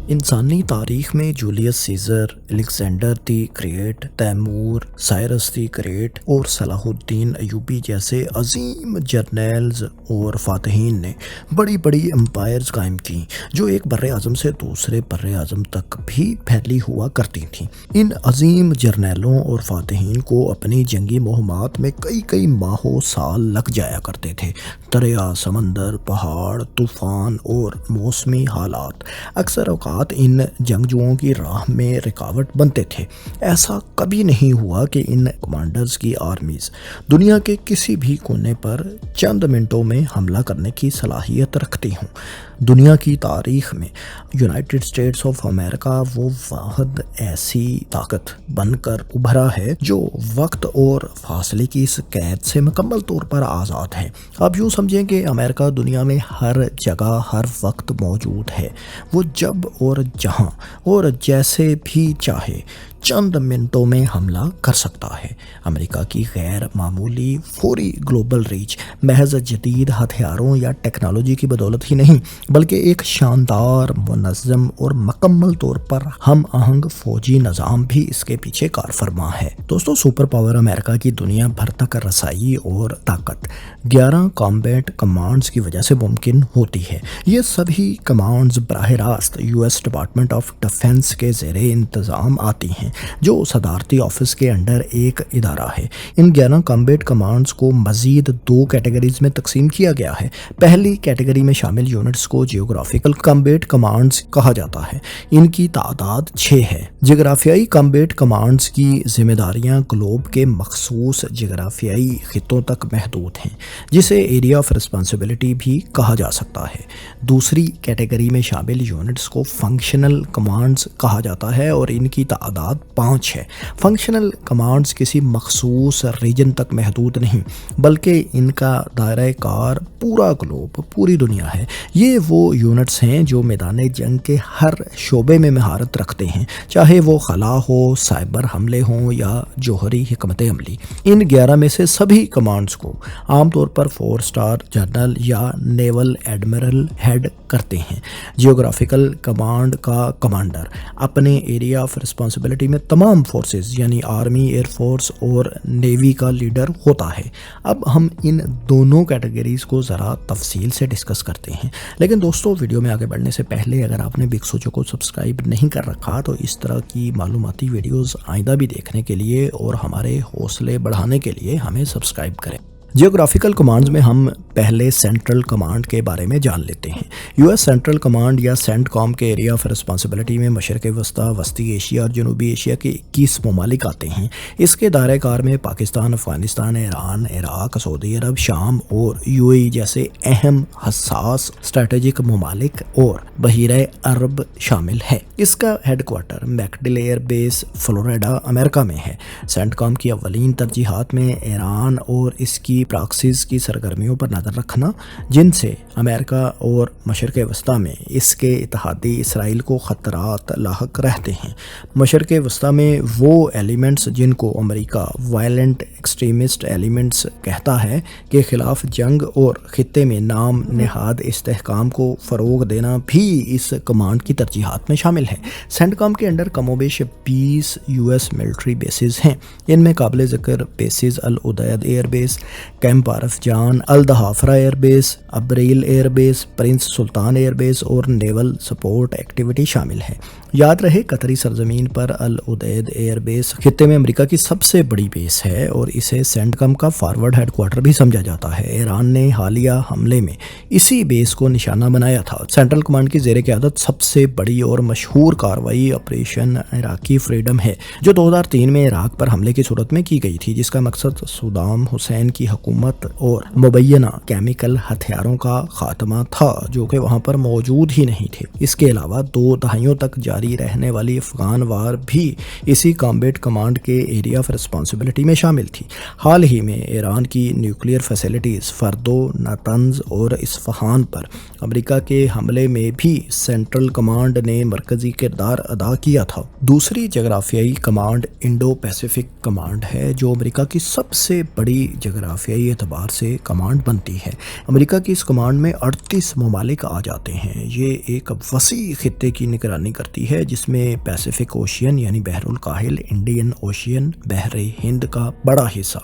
انسانی تاریخ میں Julius Caesar, Alexander the great, Timur, Cyrus the great اور صلاح الدین ایوبی جیسے عظیم جرنیلز اور فاتحین نے بڑی بڑی امپائرز قائم کی جو ایک بر اعظم سے دوسرے بر اعظم تک بھی پھیلی ہوا کرتی تھیں۔ ان عظیم جرنیلوں اور فاتحین کو اپنی جنگی مہمات میں کئی ماہوں سال لگ جایا کرتے تھے۔ دریا، سمندر، پہاڑ، طوفان اور موسمی حالات اکثر اوقات ان جنگجوؤں کی راہ میں رکاوٹ بنتے تھے۔ ایسا کبھی نہیں ہوا کہ ان کمانڈرز کی آرمیز دنیا کے کسی بھی کونے پر چند منٹوں میں حملہ کرنے کی صلاحیت رکھتی ہوں۔ دنیا کی تاریخ میں یونائٹڈ اسٹیٹس آف امریکہ وہ واحد ایسی طاقت بن کر ابھرا ہے جو وقت اور فاصلے کی اس قید سے مکمل طور پر آزاد ہے۔ آپ یوں سمجھیں کہ امریکہ دنیا میں ہر جگہ ہر وقت موجود ہے۔ وہ جب اور جہاں اور جیسے بھی چاہے چند منٹوں میں حملہ کر سکتا ہے۔ امریکہ کی غیر معمولی فوری گلوبل ریچ محض جدید ہتھیاروں یا ٹیکنالوجی کی بدولت ہی نہیں بلکہ ایک شاندار، منظم اور مکمل طور پر ہم آہنگ فوجی نظام بھی اس کے پیچھے کار فرما ہے۔ دوستو، سپر پاور امریکہ کی دنیا بھر تک رسائی اور طاقت 11 کامبیٹ کمانڈز کی وجہ سے ممکن ہوتی ہے۔ یہ سبھی کمانڈز براہ راست US ڈپارٹمنٹ آف ڈیفنس کے زیر انتظام آتی ہیں جو صدارتی آفس کے انڈر ایک ادارہ ہے۔ ان 11 کامبیٹ کمانڈز کو مزید 2 کیٹیگریز میں تقسیم کیا گیا ہے۔ پہلی کیٹیگری میں شامل یونٹس کو جیوگرافیکل کامبیٹ کمانڈز کہا جاتا ہے۔ ان کی تعداد 6 ہے۔ جغرافیائی کامبیٹ کمانڈز کی ذمہ داریاں گلوب کے مخصوص جغرافیائی خطوں تک محدود ہیں، جسے ایریا آف ریسپانسبلٹی بھی کہا جا سکتا ہے۔ دوسری کیٹیگری میں شامل یونٹس کو فنکشنل کمانڈز کہا جاتا ہے اور ان کی تعداد 5 ہے۔ فنکشنل کمانڈز کسی مخصوص ریجن تک محدود نہیں بلکہ ان کا دائرہ کار پورا گلوب، پوری دنیا ہے۔ یہ وہ یونٹس ہیں جو میدان جنگ کے ہر شعبے میں مہارت رکھتے ہیں، چاہے وہ خلا ہو، سائبر حملے ہوں یا جوہری حکمت عملی۔ ان 11 میں سے سبھی کمانڈز کو عام طور پر 4 اسٹار جنرل یا نیول ایڈمرل ہیڈ کرتے ہیں۔ جیوگرافیکل کمانڈ کا کمانڈر اپنے ایریا آف رسپانسبلٹی میں تمام فورسز یعنی آرمی، ایئر فورس اور نیوی کا لیڈر ہوتا ہے۔ اب ہم ان دونوں کیٹیگریز کو ذرا تفصیل سے ڈسکس کرتے ہیں، لیکن دوستو ویڈیو میں آگے بڑھنے سے پہلے اگر آپ نے بگ سوچو کو سبسکرائب نہیں کر رکھا تو اس طرح کی معلوماتی ویڈیوز آئندہ بھی دیکھنے کے لیے اور ہمارے حوصلے بڑھانے کے لیے ہمیں سبسکرائب کریں۔ جیوگرافیکل کمانڈز میں ہم پہلے سینٹرل کمانڈ کے بارے میں جان لیتے ہیں۔ US سینٹرل کمانڈ یا سینٹ کام کے ایریا آف رسپانسبلٹی میں مشرق وسطیٰ، وسطی ایشیا اور جنوبی ایشیا کے 21 ممالک آتے ہیں۔ اس کے دائرہ کار میں پاکستان، افغانستان، ایران، عراق، سعودی عرب، شام اور UAE جیسے اہم حساس اسٹریٹجک ممالک اور بحیرہ عرب شامل ہے۔ اس کا headquarter MacDill air base, Florida, امریکہ میں ہے۔ سینٹ کام کی اولین ترجیحات میں ایران اور اس کی پراکسیز کی سرگرمیوں پر نظر رکھنا، جن سے امریکہ اور مشرق وسطیٰ میں اس کے اتحادی اسرائیل کو خطرات لاحق رہتے ہیں۔ مشرق وسطیٰ میں وہ ایلیمنٹس جن کو امریکہ وائلنٹ ایکسٹریمسٹ ایلیمنٹس کہتا ہے کے خلاف جنگ اور خطے میں نام نہاد استحکام کو فروغ دینا بھی اس کمانڈ کی ترجیحات میں شامل ہے۔ سینٹ کام کے انڈر کم و بیش 20 US ملٹری بیسز ہیں۔ ان میں قابل ذکر bases Al Udeid air base, camp Arifjan, Al Dhafra air base, Erbil air base, Prince Sultan air base اور نیول سپورٹ ایکٹیویٹی شامل ہے۔ یاد رہے قطری سرزمین پر العدید ایئر بیس خطے میں امریکہ کی سب سے بڑی بیس ہے اور اسے سینٹ کام کا فارورڈ ہیڈ کوارٹر بھی سمجھا جاتا ہے۔ ایران نے حالیہ حملے میں اسی بیس کو نشانہ بنایا تھا۔ سینٹرل کمانڈ کی زیر قیادت سب سے بڑی اور مشہور کارروائی آپریشن عراقی فریڈم ہے جو 2003 میں عراق پر حملے کی صورت میں کی گئی تھی، جس کا مقصد صدام حسین کی حکومت اور مبینہ کیمیکل ہتھیاروں کا خاتمہ تھا جو کہ وہاں پر موجود ہی نہیں تھے۔ اس کے علاوہ 2 دہائیوں تک جاری رہنے والی افغان وار بھی اسی کامبیٹ کمانڈ کے ایریا آف رسپانسبلٹی میں شامل تھی۔ حال ہی میں ایران کی نیوکلیئر فیسلٹیز فردو، ناتنز اور اصفہان پر امریکہ کے حملے میں بھی سینٹرل کمانڈ نے مرکزی کردار ادا کیا تھا۔ دوسری جغرافیائی کمانڈ انڈو پیسیفک کمانڈ ہے جو امریکہ کی سب سے بڑی جغرافیائی جغرافیائی اعتبار سے کمانڈ بنتی ہے۔ امریکہ کی اس کمانڈ میں 38 ممالک آ جاتے ہیں۔ یہ ایک وسیع خطے کی نگرانی کرتی ہے جس میں پیسیفک اوشین یعنی بحر الکاہل، انڈین اوشین، بحر ہند کا بڑا حصہ،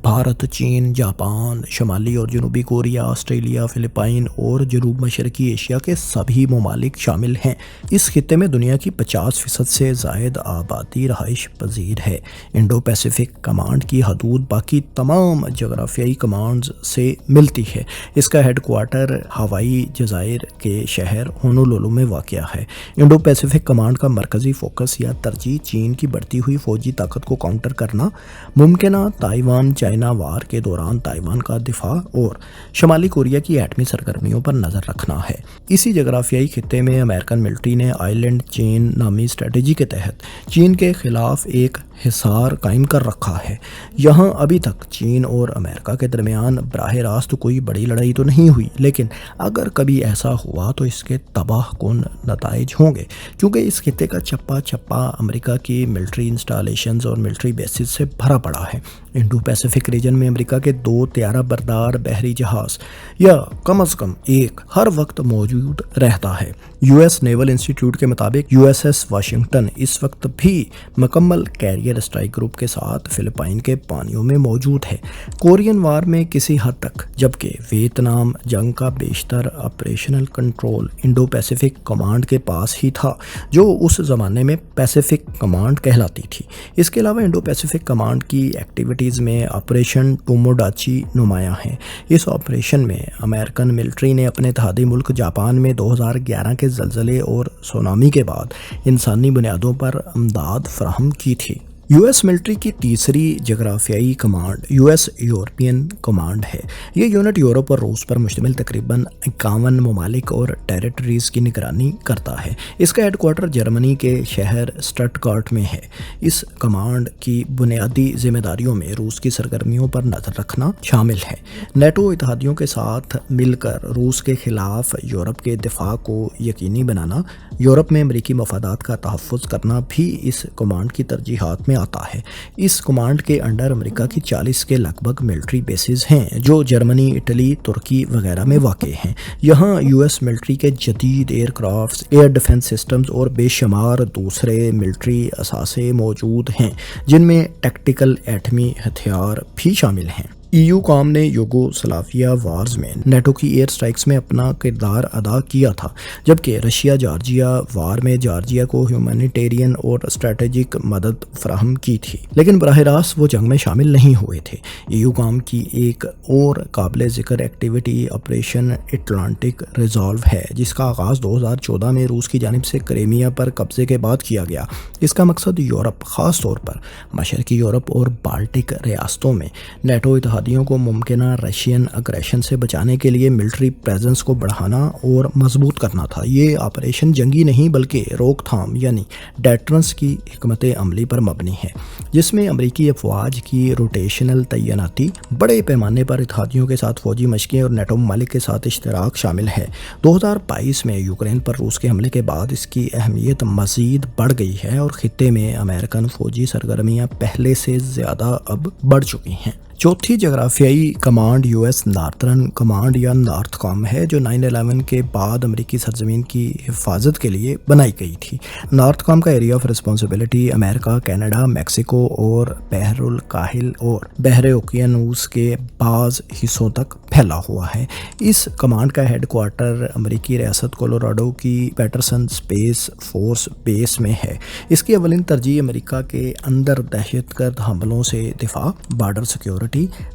بھارت، چین، جاپان، شمالی اور جنوبی کوریا، آسٹریلیا، فلپائن اور جنوب مشرقی ایشیا کے سبھی ممالک شامل ہیں۔ اس خطے میں دنیا کی 50% سے زائد آبادی رہائش پذیر ہے۔ انڈو پیسیفک کمانڈ کی حدود باقی تمام جغرافیائی کمانڈز سے ملتی ہے۔ اس کا ہیڈ کوارٹر ہوائی جزائر کے شہر ہونولولو میں واقع ہے۔ انڈو پیسیفک کمانڈ کا مرکزی فوکس یا ترجیح چین کی بڑھتی ہوئی فوجی طاقت کو کاؤنٹر کرنا، ممکنہ تائیوان چائنا وار کے دوران تائیوان کا دفاع اور شمالی کوریا کی ایٹمی سرگرمیوں پر نظر رکھنا ہے۔ اسی جغرافیائی خطے میں امریکن ملٹری نے آئلینڈ چین نامی اسٹریٹجی کے تحت چین کے خلاف ایک حصار قائم کر رکھا ہے۔ یہاں ابھی تک چین اور امریکہ کے درمیان براہ راست کوئی بڑی لڑائی تو نہیں ہوئی، لیکن اگر کبھی ایسا ہوا تو اس کے تباہ کن نتائج ہوں گے، کیونکہ اس خطے کا چپا چپا امریکہ کی ملٹری انسٹالیشنز اور ملٹری بیسز سے بھرا پڑا ہے۔ انڈو پیسیفک ریجن میں امریکہ کے 2 طیارہ بردار بحری جہاز یا کم از کم ایک ہر وقت موجود رہتا ہے۔ یو ایس نیول انسٹیٹیوٹ کے مطابق یو ایس ایس واشنگٹن اس وقت بھی مکمل کیریئر اسٹرائک گروپ کے ساتھ فلپائن کے پانیوں میں موجود ہے۔ کورین وار میں کسی حد تک، جبکہ ویتنام جنگ کا بیشتر operational control Indo Pacific command کے پاس ہی تھا، جو اس زمانے میں پیسیفک کمانڈ کہلاتی تھی۔ اس کے علاوہ انڈو پیسیفک کمانڈ کی ایکٹیویٹیز میں آپریشن ٹوموڈاچی نمایاں ہے۔ اس آپریشن میں امریکن ملٹری نے اپنے اتحادی ملک جاپان میں 2011 کے زلزلے اور سونامی کے بعد انسانی بنیادوں پر امداد فراہم کی تھی۔ یو ایس ملٹری کی تیسری جغرافیائی command U S European command ہے۔ یہ یونٹ یورپ اور روس پر مشتمل تقریباً 51 ممالک اور ٹیریٹریز کی نگرانی کرتا ہے۔ اس کا ہیڈ کوارٹر جرمنی کے شہر اسٹٹگارٹ میں ہے۔ اس کمانڈ کی بنیادی ذمہ داریوں میں روس کی سرگرمیوں پر نظر رکھنا شامل ہے۔ نیٹو اتحادیوں کے ساتھ مل کر روس کے خلاف یورپ کے دفاع کو یقینی بنانا، یورپ میں امریکی مفادات کا تحفظ کرنا بھی اس کمانڈ کی ترجیحات میں آتا ہے۔ اس کمانڈ کے انڈر امریکہ کی 40 کے لگ بھگ ملٹری بیسز ہیں جو جرمنی، اٹلی، ترکی وغیرہ میں واقع ہیں۔ یہاں یو ایس ملٹری کے جدید aircrafts, air defence systems اور بے شمار دوسرے ملٹری اثاثے موجود ہیں، جن میں ٹیکٹیکل ایٹمی ہتھیار بھی شامل ہیں۔ EU کام نے یوگوسلاویہ وارز میں نیٹو کی ایئر سٹرائکس میں اپنا کردار ادا کیا تھا، جبکہ رشیا جارجیا وار میں جارجیا کو ہیومینیٹیرین اور اسٹریٹجک مدد فراہم کی تھی، لیکن براہ راست وہ جنگ میں شامل نہیں ہوئے تھے۔ EU کام کی ایک اور قابل ذکر ایکٹیویٹی آپریشن اٹلانٹک ریزالو ہے، جس کا آغاز 2014 میں روس کی جانب سے کریمیا پر قبضے کے بعد کیا گیا۔ اس کا مقصد یورپ، خاص طور پر مشرقی یورپ اور بالٹک ریاستوں میں نیٹو اتحادیوں کو ممکنہ رشین اگریشن سے بچانے کے لیے ملٹری پریزنس کو بڑھانا اور مضبوط کرنا تھا۔ یہ آپریشن جنگی نہیں بلکہ روک تھام یعنی ڈیٹرنس کی حکمت عملی پر مبنی ہے، جس میں امریکی افواج کی روٹیشنل تعیناتی، بڑے پیمانے پر اتحادیوں کے ساتھ فوجی مشقیں اور نیٹو ممالک کے ساتھ اشتراک شامل ہے۔ 2022 میں یوکرین پر روس کے حملے کے بعد اس کی اہمیت مزید بڑھ گئی ہے اور خطے میں امریکن فوجی سرگرمیاں پہلے سے زیادہ اب بڑھ چکی ہیں۔ چوتھی جغرافیائی کمانڈ یو ایس نارتھرن کمانڈ یا نارتھ کام ہے، جو 9/11 کے بعد امریکی سرزمین کی حفاظت کے لیے بنائی گئی تھی۔ نارتھ کام کا area of responsibility America, Canada, Mexico اور بحر الکاہل اور بحر اوقیانوس کے بعض حصوں تک پھیلا ہوا ہے۔ اس کمانڈ کا ہیڈ کوارٹر امریکی ریاست کولوراڈو کی پیٹرسن اسپیس فورس بیس میں ہے۔ اس کی اولین ترجیح امریکہ کے اندر دہشت گرد حملوں سے دفاع، بارڈر سیکیورٹی،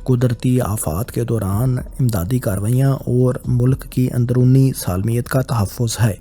قدرتی آفات کے دوران امدادی کارروائیاں اور ملک کی اندرونی سالمیت کا تحفظ ہے۔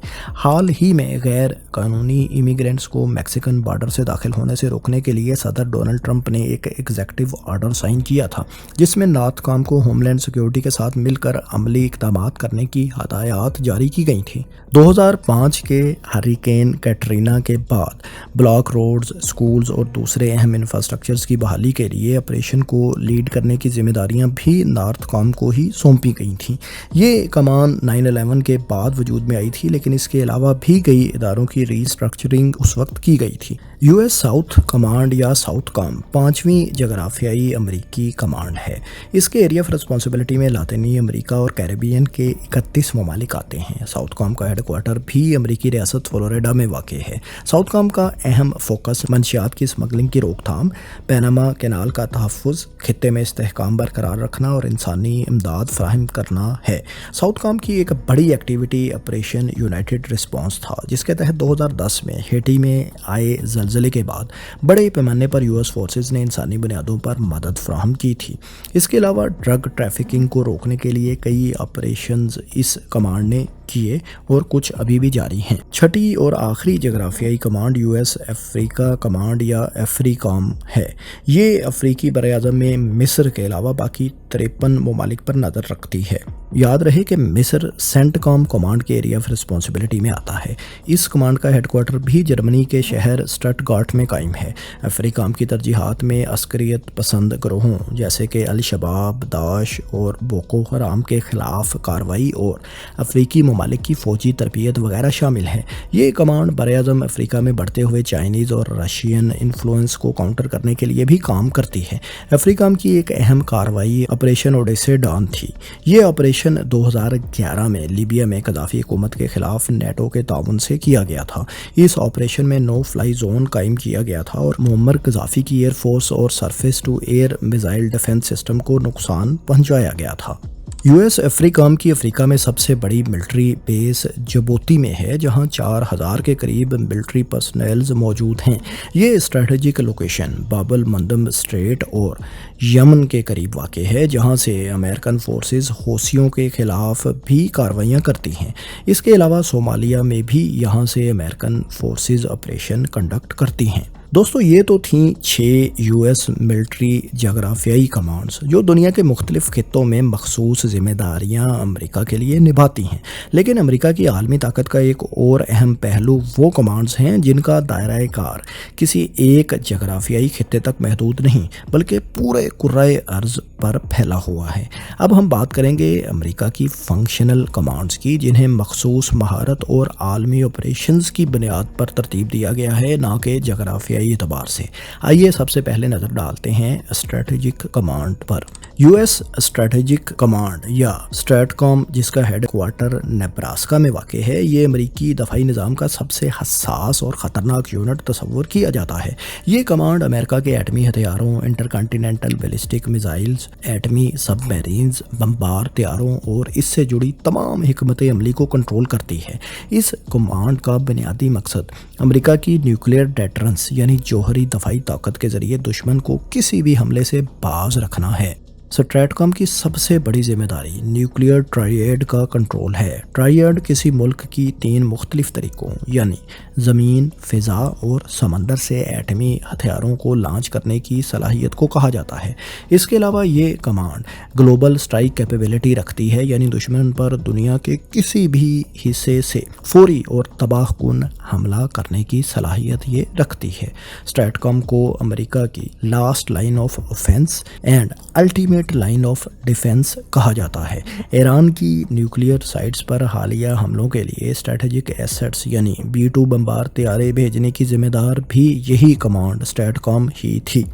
حال ہی میں غیر قانونی امیگرینٹس کو میکسیکن بارڈر سے داخل ہونے سے روکنے کے لیے صدر ڈونلڈ ٹرمپ نے ایک ایگزیکٹو آرڈر سائن کیا تھا، جس میں نارتھ کام کو ہوم لینڈ سیکیورٹی کے ساتھ مل کر عملی اقدامات کرنے کی ہدایات جاری کی گئی تھیں۔ 2005 کے ہریکین کیٹرینا کے بعد بلاک روڈز، سکولز اور دوسرے اہم انفراسٹرکچرز کی بحالی کے لیے آپریشن کو لیڈ लीड करने की जिम्मेदारियां भी नॉर्थ कॉम को ही सौंपी गई थीं। ये कमान 9/11 के बाद वजूद में आई थी, लेकिन इसके अलावा भी कई इदारों की रीस्ट्रक्चरिंग उस वक्त की गई थी। यूएस साउथ कमांड या साउथ कॉम 5वीं जगराफियाई अमरीकी कमांड है। इसके एरिया ऑफ रिस्पॉन्सिबिलिटी में लातिनी अमेरिका और कैरेबियन के 31 ममालिक आते हैं। साउथ कॉम का हेडक्वार्टर भी अमरीकी रियासत फ्लोरिडा में वाक़ है। साउथ कॉम का अहम फोकस मंशियात की स्मगलिंग की रोकथाम, पैनामा कैनाल का तहफ़्फ़ुज़, खित्ते में इस्तेहकाम बरकरार रखना और इंसानी इमदाद फराहम करना है। साउथ कॉम की एक बड़ी एक्टिविटी ऑपरेशन यूनाइटेड रिस्पॉन्स था, जिसके तहत 2010 में हेटी में आए ज़लज़ले के बाद बड़े पैमाने पर यूएस फोर्सेस ने इंसानी बुनियादों पर मदद फराहम की थी। इसके अलावा ड्रग ट्रैफिकिंग को रोकने के लिए कई ऑपरेशंस इस कमांड ने किए और कुछ अभी भी जारी हैं। छठी और आखिरी जगराफियाई कमांड यूएस अफ्रीका कमांड या अफ्रीकॉम है। ये अफ्रीकी बरआज़म में मिस्र के अलावा बाकी 53 ममालिक पर नज़र रखती है। याद रहे कि मिस्र सेंटकॉम कमांड के एरिया ऑफ रिस्पॉन्सिबिलिटी में आता है। इस कमांड का हेडक्वार्टर भी जर्मनी के शहर स्टटगार्ट में कायम है। अफ्रीकॉम की तरजीहात में अस्करियत पसंद ग्रोहों जैसे कि अल शबाब, दाश और बोको हराम के खिलाफ कार्रवाई और अफ्रीकी ममालिक की फ़ौजी तरबियत वगैरह शामिल है। ये कमांड बरआज़म अफ्रीका में बढ़ते हुए चाइनीज़ और रशियन इन्फ्लुएंस को काउंटर करने के लिए भी काम करती है। अफ्रीकॉम की एक अहम कार्रवाई ऑपरेशन ओडेसे डॉन थी। ये ऑपरेशन 2011 में लीबिया में कदाफ़ी हुकूमत के खिलाफ नेटो के ताउन से किया गया था। इस ऑपरेशन में नो फ्लाई जोन कायम किया गया था और मुअम्मर कज़ाफ़ी की एयरफोर्स और surface to air missile defence system को नुकसान पहुंचाया गया था। यूएस अफ्रीकॉम की अफ्रीका में सबसे बड़ी मिलिट्री बेस जिबूती में है, जहां 4000 के करीब मिलिट्री पर्सनल्स मौजूद हैं। ये स्ट्रेटजिक लोकेशन बाबल मंदब स्ट्रेट और यमन के करीब वाक़ है, जहां से अमेरिकन फोर्सेस हौसियों के ख़िलाफ़ भी कार्रवाइयाँ करती हैं। इसके अलावा सोमालिया में भी यहां से अमेरिकन फोर्सेस ऑपरेशन कंडक्ट करती हैं। दोस्तों, ये तो थी 6 यूएस मिलिट्री जगराफियाई कमांड्स जो दुनिया के मुख्तलिफ खित्तों में मखसूस ज़िम्मेदारियाँ अमेरिका के लिए निभाती हैं। लेकिन अमेरिका की आलमी ताकत का एक और अहम पहलू वो कमांड्स हैं जिनका दायरा कार किसी एक जगराफियाई खित्ते तक महदूद नहीं, बल्कि पूरे कुर्राए अर्ज़ पर फैला हुआ है। अब हम बात करेंगे अमेरिका की फंक्शनल कमांड्स की, जिन्हें मखसूस महारत और आलमी ऑपरेशंस की बुनियाद पर तरतीब दिया गया है, ना कि जगराफियाई एतबार से। आइए सबसे पहले नज़र डालते हैं स्ट्रेटेजिक कमांड पर। यूएस स्ट्रेटेजिक कमांड या स्ट्रेटकॉम, जिसका हेडक्वार्टर नेब्रास्का में वाक़ है, ये अमेरिकी दफ़ाई निज़ाम का सबसे हसास और ख़तरनाक यूनिट तस्वुर किया जाता है। ये कमांड अमेरिका के एटमी हथियारों, इंटरकॉन्टिनेंटल बैलिस्टिक मिसाइल्स, एटमी सबमरीन्स, बमबार तैयारों और इससे जुड़ी तमाम हिकमत अमली को कंट्रोल करती है। इस कमांड का बुनियादी मकसद अमेरिका की न्यूक्लियर डेटरेंस यानी जौहरी दफ़ाई ताकत के ज़रिए दुश्मन को किसी भी हमले से बाज रखना है। स्ट्रेटकॉम की सबसे बड़ी जिम्मेदारी न्यूक्लियर ट्रायड का कंट्रोल है। ट्रायड किसी मुल्क की 3 मुख्तलिफ तरीक़ों यानी ज़मीन, फ़िज़ा और समंदर से एटमी हथियारों को लॉन्च करने की सलाहियत को कहा जाता है। इसके अलावा ये कमांड ग्लोबल स्ट्राइक कैपेबिलिटी रखती है, यानी दुश्मन पर दुनिया के किसी भी हिस्से से फौरी और तबाहकुन हमला करने की सलाहियत ये रखती है। स्ट्रेटकॉम को अमेरिका की last line of offence and ultimate line of defence कहा जाता है। ईरान की न्यूक्लियर साइट्स पर हालिया हमलों के लिए स्ट्रेटेजिक एसेट्स यानी B-2 बमबार तैयारे भेजने की जिम्मेदार भी यही कमांड स्ट्रेटकॉम ही थी।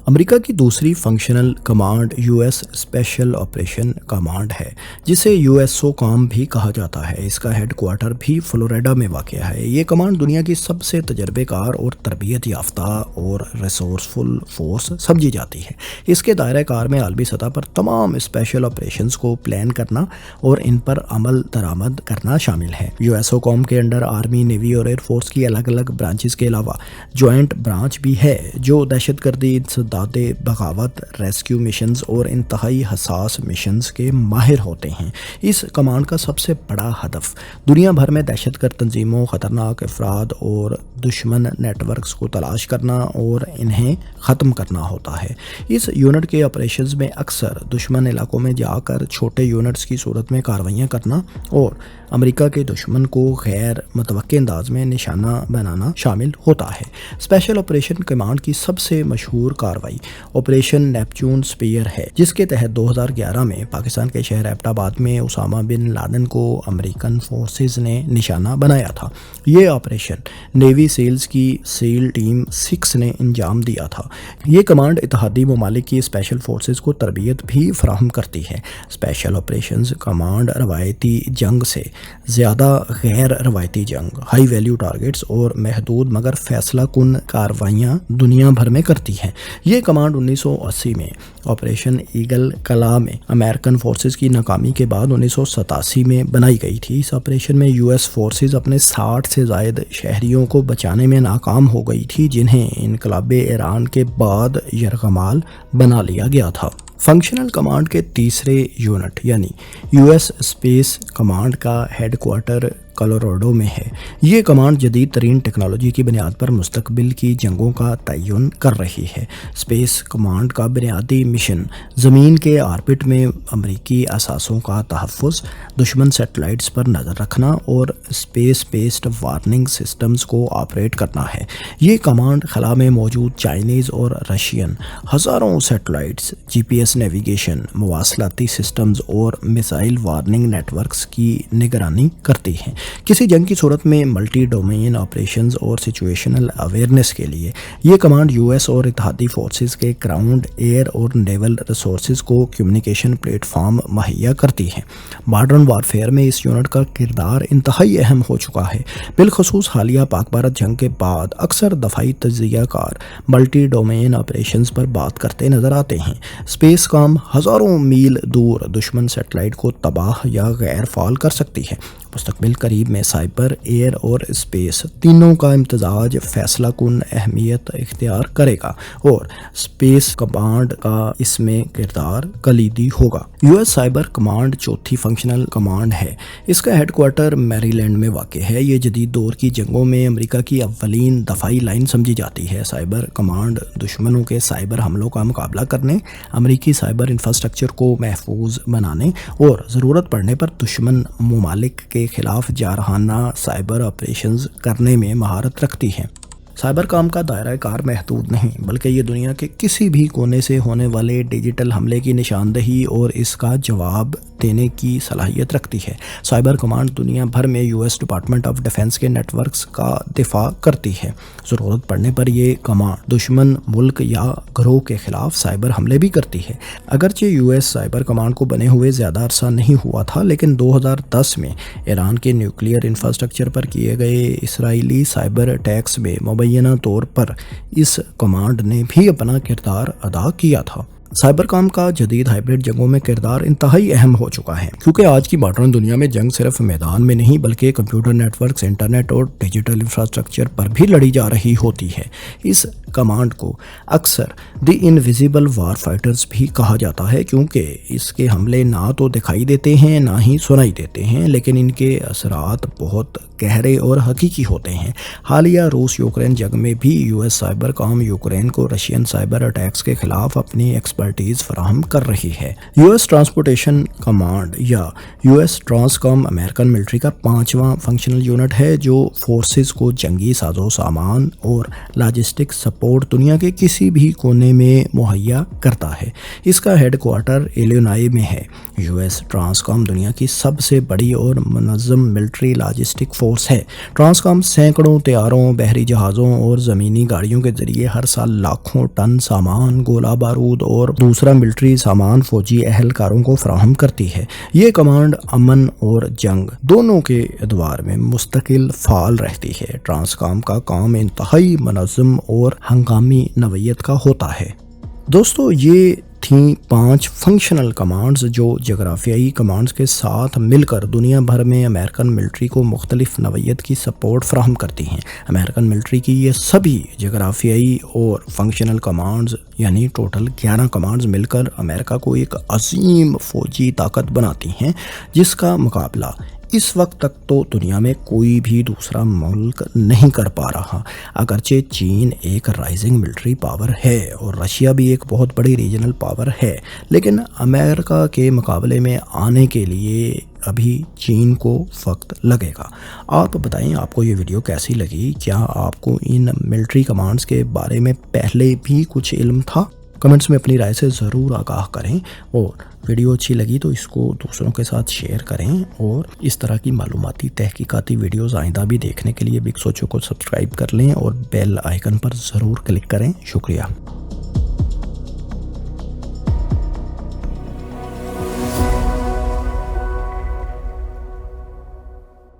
अमेरिका की दूसरी functional command US special operation command है, जिसे यूएसओकॉम भी कहा जाता है। इसका हेडक्वार्टर भी फ्लोरिडा में वाक़ है। ये कमांड दुनिया की सबसे तजर्बेकार और तरबियत याफ्ता और रिसोर्सफुल फोर्स समझी जाती है। इसके दायरे कार में आलमी सतह पर तमाम स्पेशल ऑपरेशंस को प्लान करना और इन पर अमल दरामद करना शामिल है। यूएसओकॉम के अंडर आर्मी, नेवी और एयरफोर्स की अलग अलग ब्रांचेस के अलावा जॉइंट ब्रांच भी है जो दहशतगर्दी, दादे, बगावत, रेस्क्यू मिशंस और इंतहाई हसास मिशंस के माहिर होते हैं। इस कमांड का सबसे बड़ा हदफ दुनिया भर में दहशतगर्द तंजीमों, ख़तरनाक अफराद और दुश्मन नेटवर्क्स को तलाश करना और इन्हें ख़त्म करना होता है। इस यूनिट के ऑपरेशंस में अक्सर दुश्मन इलाकों में जाकर छोटे यूनिट्स की सूरत में कार्रवाइयाँ करना और अमेरिका के दुश्मन को गैर मुतवक्के अंदाज में निशाना बनाना शामिल होता है। स्पेशल ऑपरेशन कमांड की सबसे मशहूर कार्रवाई कार्रवाई ऑपरेशन नेपच्यून स्पीयर है, जिसके तहत 2011 में पाकिस्तान के शहर एबटाबाद में उसामा बिन लादेन को अमेरिकन फोर्सेस ने निशाना बनाया था। ये ऑपरेशन नेवी सील्स की सील टीम 6 ने अंजाम दिया था। ये कमांड इत्तेहादी ममालिक की स्पेशल फोर्सेस को तरबियत भी फराहम करती है। स्पेशल ऑपरेशंस कमांड रवायती जंग से ज़्यादा गैर रवायती जंग, हाई वैल्यू टारगेट्स और महदूद मगर फैसला कुन कार्रवाइयाँ दुनिया भर में करती है। ये कमांड 1980 में ऑपरेशन ईगल कला में अमेरिकन फोर्सेस की नाकामी के बाद 1987 में बनाई गई थी। इस ऑपरेशन में यूएस फोर्सेस अपने 60 से ज़ायद शहरियों को बचाने में नाकाम हो गई थी, जिन्हें इनकलाब ईरान के बाद यरगमाल बना लिया गया था। फंक्शनल कमांड के तीसरे यूनिट यानी यूएस स्पेस कमांड का हेडक्वार्टर कोलोराडो में है। ये कमांड जदीद तरीन टेक्नोलॉजी की बुनियाद पर मुस्तकबिल की जंगों का तयन कर रही है। स्पेस कमांड का बुनियादी मिशन ज़मीन के ऑर्बिट में अमरीकी असासों का तहफ़्फ़ुज़, दुश्मन सैटेलाइट्स पर नज़र रखना और स्पेस बेस्ड वार्निंग सिस्टम्स को ऑपरेट करना है। ये कमांड खला में मौजूद चाइनीज़ और रशियन हज़ारों सैटेलाइट्स, जीपीएस नेविगेशन, मवासलाती सिस्टम्स और मिसाइल वार्निंग नेटवर्क्स की निगरानी करती है। किसी जंग की सूरत में मल्टी डोमेन ऑपरेशंस और सिचुएशनल अवेयरनेस के लिए ये कमांड यूएस और इत्तेहादी फोर्सेस के ग्राउंड, एयर और नेवल रिसोर्सेज को कम्युनिकेशन प्लेटफॉर्म मुहैया करती है। मॉडर्न वारफेयर में इस यूनिट का किरदार इंतहाई अहम हो चुका है। बिलखसूस हालिया पाक भारत जंग के बाद अक्सर दफाई तजिया कार मल्टी डोमेन ऑपरेशंस पर बात करते नजर आते हैं। स्पेस कॉम हज़ारों मील दूर दुश्मन सैटेलाइट को तबाह या गैर फाल कर सकती है। मुस्तकबिल करीब में साइबर, एयर और स्पेस तीनों का इम्तजाज फैसला कुन अहमियत इख्तियार करेगा और स्पेस कमांड का इसमें किरदार कलीदी होगा। यूएस साइबर कमांड चौथी फंक्शनल कमांड है। इसका हेडक्वार्टर मैरीलैंड में वाक़ है। ये जदीद दौर की जंगों में अमेरिका की अव्वलीन दफाई लाइन समझी जाती है। साइबर कमांड दुश्मनों के साइबर हमलों का मुकाबला करने, अमेरिकी साइबर इंफ्रास्ट्रक्चर को महफूज बनाने और ज़रूरत पड़ने पर दुश्मन ममालिक के खिलाफ जारहाना साइबर ऑपरेशंस करने में महारत रखती है। साइबर काम का दायरा कार महदूद नहीं, बल्कि ये दुनिया के किसी भी कोने से होने वाले डिजिटल हमले की निशानदही और इसका जवाब देने की सलाहियत रखती है। साइबर कमांड दुनिया भर में यूएस डिपार्टमेंट ऑफ डिफेंस के नेटवर्क्स का दिफा करती है। ज़रूरत पड़ने पर यह कमांड दुश्मन मुल्क या ग्रोह के खिलाफ साइबर हमले भी करती है। अगरचे यूएस साइबर कमांड को बने हुए ज़्यादा अरसा नहीं हुआ था, लेकिन 2010 में ईरान के न्यूक्लियर इंफ्रास्ट्रक्चर पर किए गए इसराइली साइबर अटैक्स में मुबैना तौर पर इस कमांड ने भी अपना किरदार अदा किया था। साइबर काम का जदीद हाइब्रिड जंगों में किरदार इंतहाई अहम हो चुका है, क्योंकि आज की मॉडर्न दुनिया में जंग सिर्फ मैदान में नहीं बल्कि कंप्यूटर नेटवर्क्स, इंटरनेट और डिजिटल इंफ्रास्ट्रक्चर पर भी लड़ी जा रही होती है। इस कमांड को अक्सर द इनविजिबल वार फाइटर्स भी कहा जाता है, क्योंकि इसके हमले ना तो दिखाई देते हैं ना ही सुनाई देते हैं, लेकिन इनके असरात बहुत गहरे और हकीकी होते हैं। हालिया रूस यूक्रेन जंग में भी यूएस साइबर कॉम यूक्रेन को रशियन साइबर अटैक्स के खिलाफ अपनी एक्सपर्टीज फराहम कर रही है। यूएस ट्रांसपोर्टेशन कमांड या यूएस ट्रांसकॉम अमेरिकन मिलिट्री का 5वां फंक्शनल यूनिट है, जो फोर्सेस को जंगी साजो सामान और लॉजिस्टिक सपोर्ट दुनिया के किसी भी कोने में मुहैया करता है। इसका हेडक्वार्टर इलिनॉय में है। यूएस ट्रांसकॉम दुनिया की सबसे बड़ी और मुनज़्ज़म मिलिट्री लॉजिस्टिक फोर्स है। ट्रांसकॉम सैकड़ों तैयारों, बहरी जहाज़ों और ज़मीनी गाड़ियों के जरिए हर साल लाखों टन सामान, गोला बारूद और दूसरा मिलिट्री सामान फौजी एहलकारों को फराहम करती है। ये कमांड अमन और जंग दोनों के अदवार में मुस्तकिल फाल रहती है। ट्रांसकॉम का काम इंतहाई मुनज़्ज़म और हंगामी नवयत का होता है। दोस्तों, ये थी 5 फंक्शनल कमांड्स जो जगराफियाई कमांड्स के साथ मिलकर दुनिया भर में अमेरिकन मिलिट्री को मुख्तलिफ नवयत की सपोर्ट फराहम करती हैं। अमेरिकन मिलिट्री की ये सभी जगराफियाई और फंक्शनल कमांड्स यानी टोटल 11 कमांड्स मिलकर अमेरिका को एक अजीम फौजी ताकत बनाती हैं, जिसका मुकाबला इस वक्त तक तो दुनिया में कोई भी दूसरा मुल्क नहीं कर पा रहा। अगरचे चीन एक राइजिंग मिलिट्री पावर है और रशिया भी एक बहुत बड़ी रीजनल पावर है, लेकिन अमेरिका के मुकाबले में आने के लिए ابھی چین کو وقت لگے گا۔ آپ بتائیں آپ کو یہ ویڈیو کیسی لگی؟ کیا آپ کو ان ملٹری کمانڈز کے بارے میں پہلے بھی کچھ علم تھا؟ کمنٹس میں اپنی رائے سے ضرور آگاہ کریں، اور ویڈیو اچھی لگی تو اس کو دوسروں کے ساتھ شیئر کریں، اور اس طرح کی معلوماتی تحقیقاتی ویڈیوز آئندہ بھی دیکھنے کے لیے بگ سوچو کو سبسکرائب کر لیں اور بیل آئیکن پر ضرور کلک کریں۔ شکریہ۔